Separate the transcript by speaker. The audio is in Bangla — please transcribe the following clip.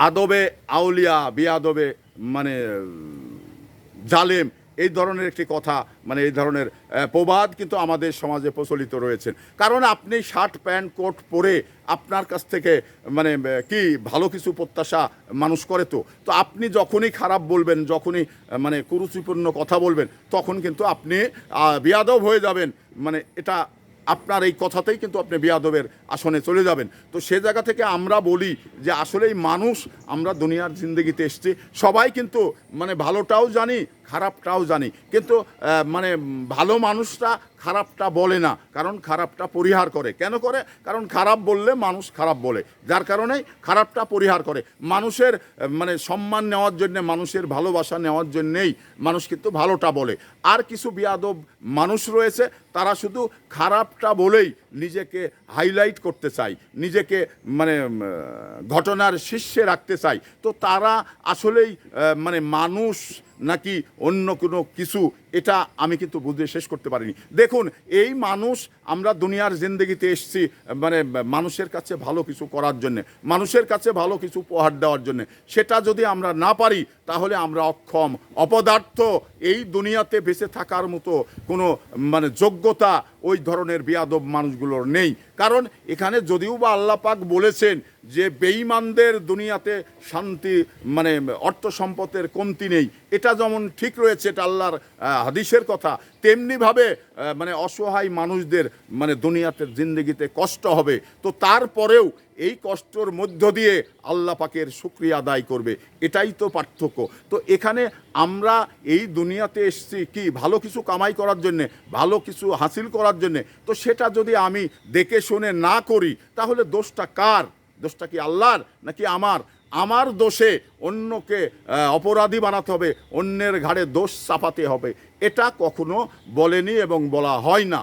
Speaker 1: আদবে আউলিয়া বিয়াদবে মানে জালেম, এই ধরনের একটি কথা, মানে এই ধরনের প্রবাদ কিন্তু আমাদের সমাজে প্রচলিত রয়েছে। কারণ আপনি শার্ট প্যান্ট কোট পরে আপনার কাছ থেকে মানে কি ভালো কিছু প্রত্যাশা মানুষ করে। তো তো আপনি যখনই খারাপ বলবেন, যখনই মানে কুরুচিপূর্ণ কথা বলবেন, তখন কিন্তু আপনি বেয়াদব হয়ে যাবেন। মানে এটা আপনার এই কথাতেই কিন্তু আপনি বেয়াদবের আসনে চলে যাবেন। তো সে জায়গা থেকে আমরা বলি যে আসলেই মানুষ, আমরা দুনিয়ার জিন্দগিতে এসেছি, সবাই কিন্তু মানে ভালোটাও জানি খারাপটাও জানি, কিন্তু মানে ভালো মানুষরা খারাপটা বলে না, কারণ খারাপটা পরিহার করে। কেন করে? কারণ খারাপ বললে মানুষ খারাপ বলে, যার কারণেই খারাপটা পরিহার করে। মানুষের মানে সম্মান নেওয়ার জন্যে, মানুষের ভালোবাসা নেওয়ার জন্যেই মানুষ কিন্তু ভালোটা বলে। আর কিছু বেয়াদব মানুষ রয়েছে, তারা শুধু খারাপটা বলেই নিজেকে হাইলাইট করতে চায়, নিজেকে মানে ঘটনার শীর্ষে রাখতে চায়। তো তারা আসলেই মানে মানুষ নাকি অন্য কোনো কিছু, এটা আমি কিন্তু বুঝে শেষ করতে পারিনি। দেখুন, এই মানুষ, আমরা দুনিয়ার জিন্দগিতে এসেছি মানে মানুষের কাছে ভালো কিছু করার জন্যে, মানুষের কাছে ভালো কিছু উপহার দেওয়ার জন্যে। সেটা যদি আমরা না পারি, তাহলে আমরা অক্ষম, অপদার্থ। এই দুনিয়াতে বেঁচে থাকার মতো কোনো মানে যোগ্যতা ওই ধরনের বেয়াদব মানুষগুলোর নেই। কারণ এখানে যদিও বা আল্লাহ পাক বলেছেন যে বেঈমানদের দুনিয়াতে শান্তি মানে অর্থ সম্পদের কমতি নেই, এটা যেমন ঠিক রয়েছে, এটা আল্লাহর হাদিসের কথা, তেমনিভাবে মানে অসহায় মানুষদের মানে দুনিয়াতে জিন্দগিতে কষ্ট হবে। তো তারপরেও এই কষ্টর মধ্য দিয়ে আল্লাহ পাকের শুকরিয়া আদায় করবে, এটাই তো পার্থক্য। তো এখানে আমরা এই দুনিয়াতে এসেছি কি ভালো কিছু কামাই করার জন্যে, ভালো কিছু হাসিল করার জন্যে। তো সেটা যদি আমি দেখে শুনে না করি, তাহলে দোষটা কার? দোষটা কি আল্লাহর নাকি আমার? আমার দোষে অন্যকে অপরাধী বানাতে হবে, অন্যের ঘাড়ে দোষ চাপাতে হবে, এটা কখনো বলেনি এবং বলা হয় না।